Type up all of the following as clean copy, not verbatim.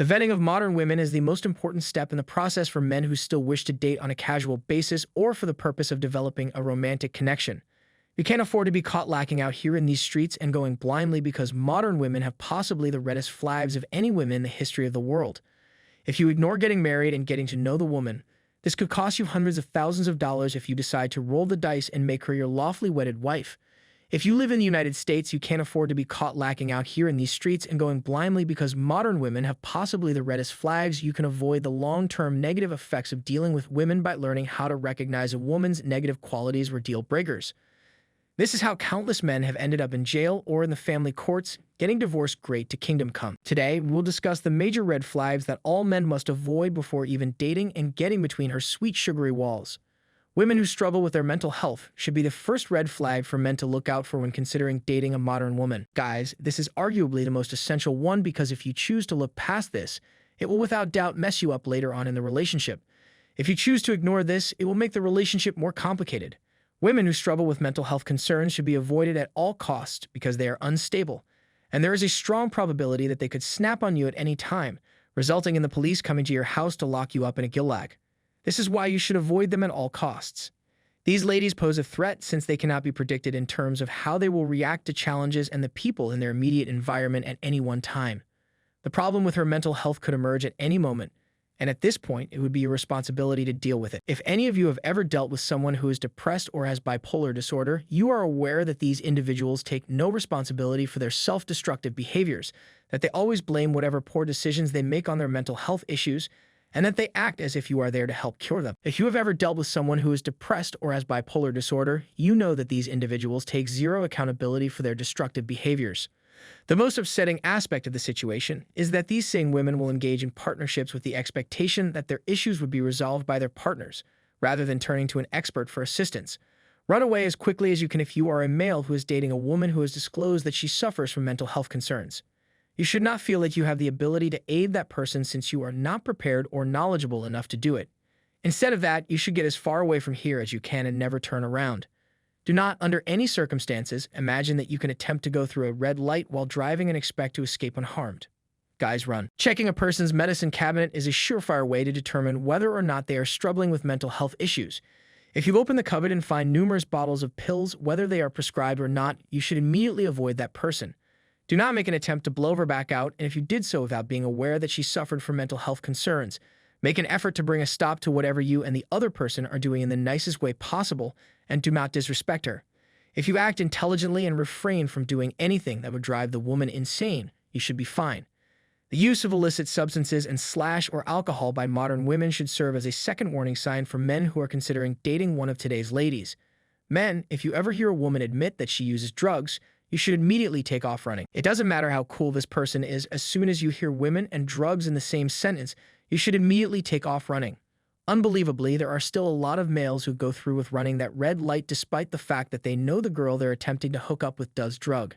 The vetting of modern women is the most important step in the process for men who still wish to date on a casual basis or for the purpose of developing a romantic connection. You can't afford to be caught lacking out here in these streets and going blindly because modern women have possibly the reddest flags of any women in the history of the world. If you ignore getting married and getting to know the woman, this could cost you hundreds of thousands of dollars if you decide to roll the dice and make her your lawfully wedded wife. If you live in the United States, you can't afford to be caught lacking out here in these streets and going blindly because modern women have possibly the reddest flags. You can avoid the long-term negative effects of dealing with women by learning how to recognize a woman's negative qualities or deal breakers. This is how countless men have ended up in jail or in the family courts, getting divorced great to kingdom come. Today, we'll discuss the major red flags that all men must avoid before even dating and getting between her sweet sugary walls. Women who struggle with their mental health should be the first red flag for men to look out for when considering dating a modern woman. Guys, this is arguably the most essential one because if you choose to look past this, it will without doubt mess you up later on in the relationship. If you choose to ignore this, it will make the relationship more complicated. Women who struggle with mental health concerns should be avoided at all costs because they are unstable, and there is a strong probability that they could snap on you at any time, resulting in the police coming to your house to lock you up in a gulag. This is why you should avoid them at all costs. These ladies pose a threat since they cannot be predicted in terms of how they will react to challenges and the people in their immediate environment at any one time. The problem with her mental health could emerge at any moment, and at this point, it would be your responsibility to deal with it. If any of you have ever dealt with someone who is depressed or has bipolar disorder, you are aware that these individuals take no responsibility for their self-destructive behaviors, that they always blame whatever poor decisions they make on their mental health issues, and that they act as if you are there to help cure them. If you have ever dealt with someone who is depressed or has bipolar disorder, you know that these individuals take zero accountability for their destructive behaviors. The most upsetting aspect of the situation is that these same women will engage in partnerships with the expectation that their issues would be resolved by their partners, rather than turning to an expert for assistance. Run away as quickly as you can if you are a male who is dating a woman who has disclosed that she suffers from mental health concerns. You should not feel that you have the ability to aid that person since you are not prepared or knowledgeable enough to do it. Instead of that, you should get as far away from here as you can and never turn around. Do not, under any circumstances, imagine that you can attempt to go through a red light while driving and expect to escape unharmed. Guys, run. Checking a person's medicine cabinet is a surefire way to determine whether or not they are struggling with mental health issues. If you open the cupboard and find numerous bottles of pills, whether they are prescribed or not, you should immediately avoid that person. Do not make an attempt to blow her back out, and if you did so without being aware that she suffered from mental health concerns, make an effort to bring a stop to whatever you and the other person are doing in the nicest way possible, and do not disrespect her. If you act intelligently and refrain from doing anything that would drive the woman insane, you should be fine. The use of illicit substances and or alcohol by modern women should serve as a second warning sign for men who are considering dating one of today's ladies. Men, if you ever hear a woman admit that she uses drugs, you should immediately take off running. It doesn't matter how cool this person is, as soon as you hear women and drugs in the same sentence, you should immediately take off running. Unbelievably, there are still a lot of males who go through with running that red light despite the fact that they know the girl they're attempting to hook up with does drug.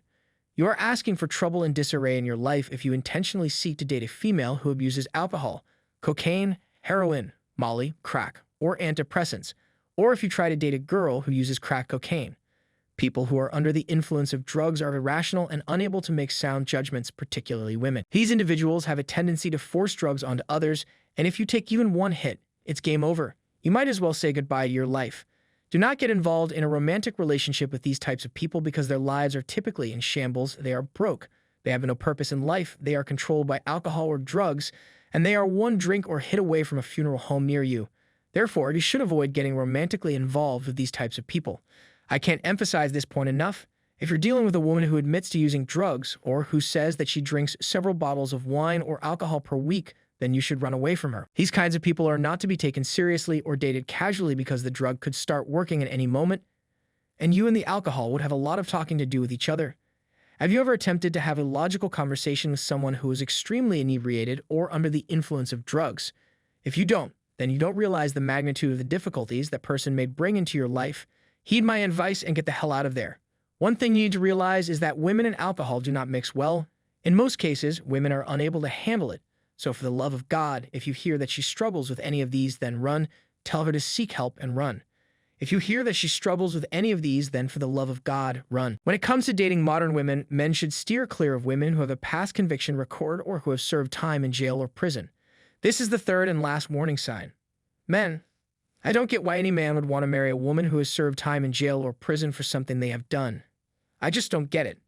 You are asking for trouble and disarray in your life if you intentionally seek to date a female who abuses alcohol, cocaine, heroin, molly, crack, or antidepressants, or if you try to date a girl who uses crack cocaine. People who are under the influence of drugs are irrational and unable to make sound judgments, particularly women. These individuals have a tendency to force drugs onto others, and if you take even one hit, it's game over. You might as well say goodbye to your life. Do not get involved in a romantic relationship with these types of people because their lives are typically in shambles. They are broke. They have no purpose in life. They are controlled by alcohol or drugs, and they are one drink or hit away from a funeral home near you. Therefore, you should avoid getting romantically involved with these types of people. I can't emphasize this point enough. If you're dealing with a woman who admits to using drugs or who says that she drinks several bottles of wine or alcohol per week, then you should run away from her. These kinds of people are not to be taken seriously or dated casually because the drug could start working at any moment, and you and the alcohol would have a lot of talking to do with each other. Have you ever attempted to have a logical conversation with someone who is extremely inebriated or under the influence of drugs? If you don't, then you don't realize the magnitude of the difficulties that person may bring into your life. Heed my advice and get the hell out of there. One thing you need to realize is that women and alcohol do not mix well. In most cases, women are unable to handle it. So for the love of God, if you hear that she struggles with any of these, then run. Tell her to seek help and run. If you hear that she struggles with any of these, then for the love of God, run. When it comes to dating modern women, men should steer clear of women who have a past conviction record or who have served time in jail or prison. This is the third and last warning sign. Men, I don't get why any man would want to marry a woman who has served time in jail or prison for something they have done. I just don't get it.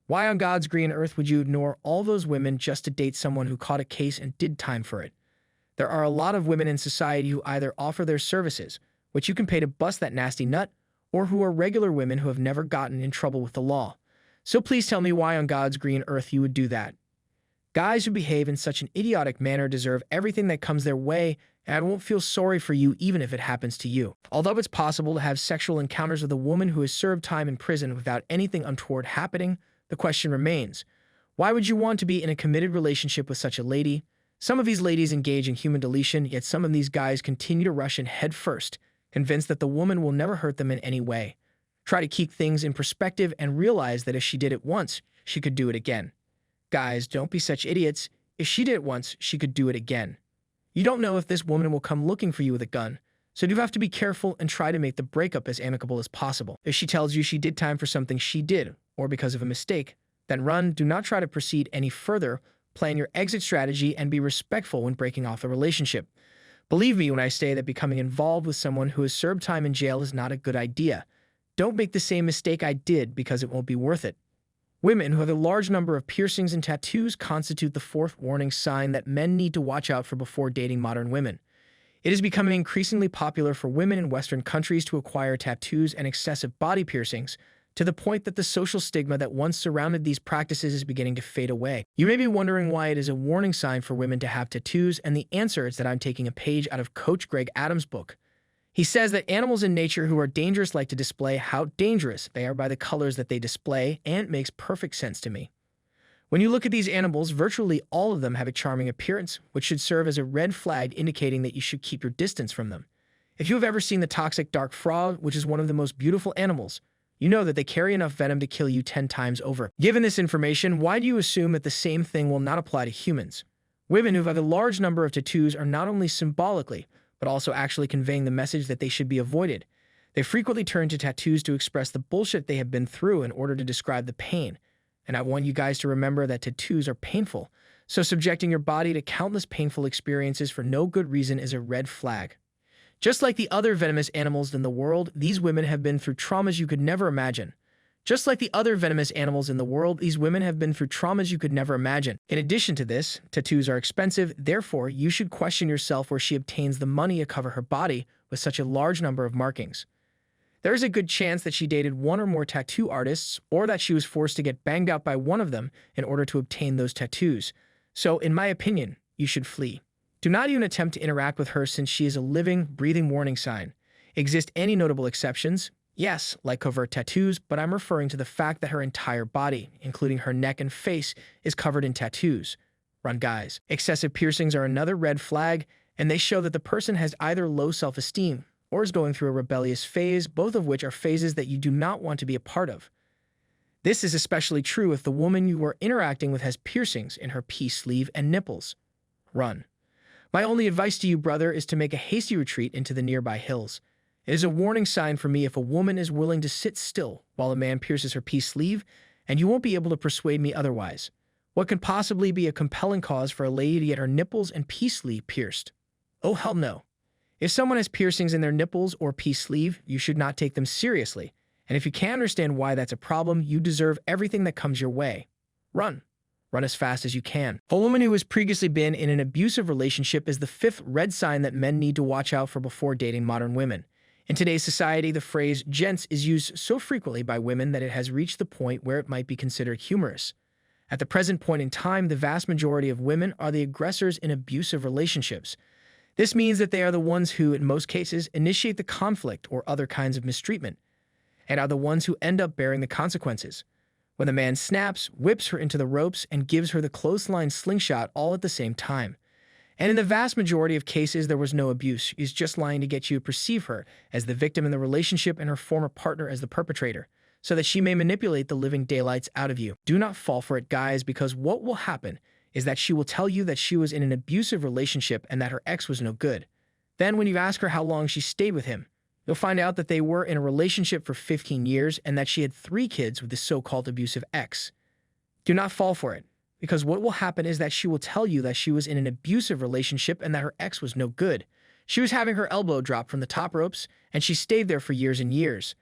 Why on God's green earth would you ignore all those women just to date someone who caught a case and did time for it? There are a lot of women in society who either offer their services, which you can pay to bust that nasty nut, or who are regular women who have never gotten in trouble with the law. So please tell me why on God's green earth you would do that. Guys who behave in such an idiotic manner deserve everything that comes their way, and I won't feel sorry for you even if it happens to you. Although it's possible to have sexual encounters with a woman who has served time in prison without anything untoward happening, the question remains, why would you want to be in a committed relationship with such a lady? Some of these ladies engage in human deletion, yet some of these guys continue to rush in head first, convinced that the woman will never hurt them in any way. Try to keep things in perspective and realize that if she did it once, she could do it again. Guys, don't be such idiots. If she did it once, she could do it again. You don't know if this woman will come looking for you with a gun, so you have to be careful and try to make the breakup as amicable as possible. If she tells you she did time for something she did, or because of a mistake, then run. Do not try to proceed any further. Plan your exit strategy and be respectful when breaking off the relationship. Believe me when I say that becoming involved with someone who has served time in jail is not a good idea. Don't make the same mistake I did because it won't be worth it. Women who have a large number of piercings and tattoos constitute the fourth warning sign that men need to watch out for before dating modern women. It is becoming increasingly popular for women in Western countries to acquire tattoos and excessive body piercings, to the point that the social stigma that once surrounded these practices is beginning to fade away. You may be wondering why it is a warning sign for women to have tattoos, and the answer is that I'm taking a page out of Coach Greg Adams' book. He says that animals in nature who are dangerous like to display how dangerous they are by the colors that they display, and it makes perfect sense to me. When you look at these animals, virtually all of them have a charming appearance, which should serve as a red flag indicating that you should keep your distance from them. If you have ever seen the toxic dark frog, which is one of the most beautiful animals, you know that they carry enough venom to kill you 10 times over. Given this information, why do you assume that the same thing will not apply to humans? Women who have a large number of tattoos are not only symbolically, but also actually conveying the message that they should be avoided. They frequently turn to tattoos to express the bullshit they have been through in order to describe the pain. And I want you guys to remember that tattoos are painful, so subjecting your body to countless painful experiences for no good reason is a red flag. Just like the other venomous animals in the world, these women have been through traumas you could never imagine. Just like the other venomous animals in the world, these women have been through traumas you could never imagine. In addition to this, tattoos are expensive, therefore you should question yourself where she obtains the money to cover her body with such a large number of markings. There is a good chance that she dated one or more tattoo artists, or that she was forced to get banged out by one of them in order to obtain those tattoos. So, in my opinion, you should flee. Do not even attempt to interact with her since she is a living, breathing warning sign. Exist any notable exceptions? Yes, like covert tattoos, but I'm referring to the fact that her entire body, including her neck and face, is covered in tattoos. Run, guys. Excessive piercings are another red flag, and they show that the person has either low self-esteem or is going through a rebellious phase, both of which are phases that you do not want to be a part of. This is especially true if the woman you are interacting with has piercings in her peace sleeve and nipples. Run. My only advice to you, brother, is to make a hasty retreat into the nearby hills. It is a warning sign for me if a woman is willing to sit still while a man pierces her peace sleeve, and you won't be able to persuade me otherwise. What could possibly be a compelling cause for a lady to get her nipples and peace sleeve pierced? Oh, hell no. If someone has piercings in their nipples or peace sleeve, you should not take them seriously. And if you can't understand why that's a problem, you deserve everything that comes your way. Run. Run as fast as you can. A woman who has previously been in an abusive relationship is the fifth red sign that men need to watch out for before dating modern women. In today's society, the phrase gents is used so frequently by women that it has reached the point where it might be considered humorous. At the present point in time, the vast majority of women are the aggressors in abusive relationships. This means that they are the ones who, in most cases, initiate the conflict or other kinds of mistreatment, and are the ones who end up bearing the consequences. When the man snaps, whips her into the ropes, and gives her the clothesline slingshot all at the same time. And in the vast majority of cases, there was no abuse. He's just lying to get you to perceive her as the victim in the relationship and her former partner as the perpetrator, so that she may manipulate the living daylights out of you. Do not fall for it, guys, because what will happen is that she will tell you that she was in an abusive relationship and that her ex was no good. Then when you ask her how long she stayed with him, You'll find out that they were in a relationship for 15 years and that she had 3 kids with this so-called abusive ex. Do not fall for it, because what will happen is that she will tell you that she was in an abusive relationship and that her ex was no good. She was having her elbow dropped from the top ropes, and she stayed there for years and years.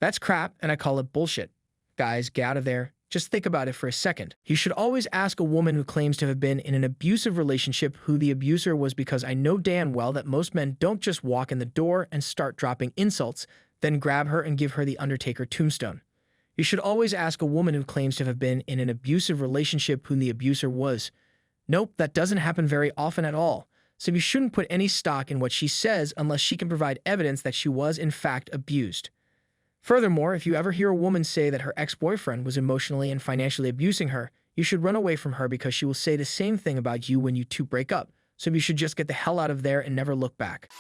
That's crap, and I call it bullshit. Guys, get out of there. Just think about it for a second. You should always ask a woman who claims to have been in an abusive relationship who the abuser was, because I know damn well that most men don't just walk in the door and start dropping insults, then grab her and give her the Undertaker tombstone. You should always ask a woman who claims to have been in an abusive relationship who the abuser was. Nope, that doesn't happen very often at all. So you shouldn't put any stock in what she says unless she can provide evidence that she was in fact abused. Furthermore, if you ever hear a woman say that her ex-boyfriend was emotionally and financially abusing her, you should run away from her, because she will say the same thing about you when you two break up. So you should just get the hell out of there and never look back.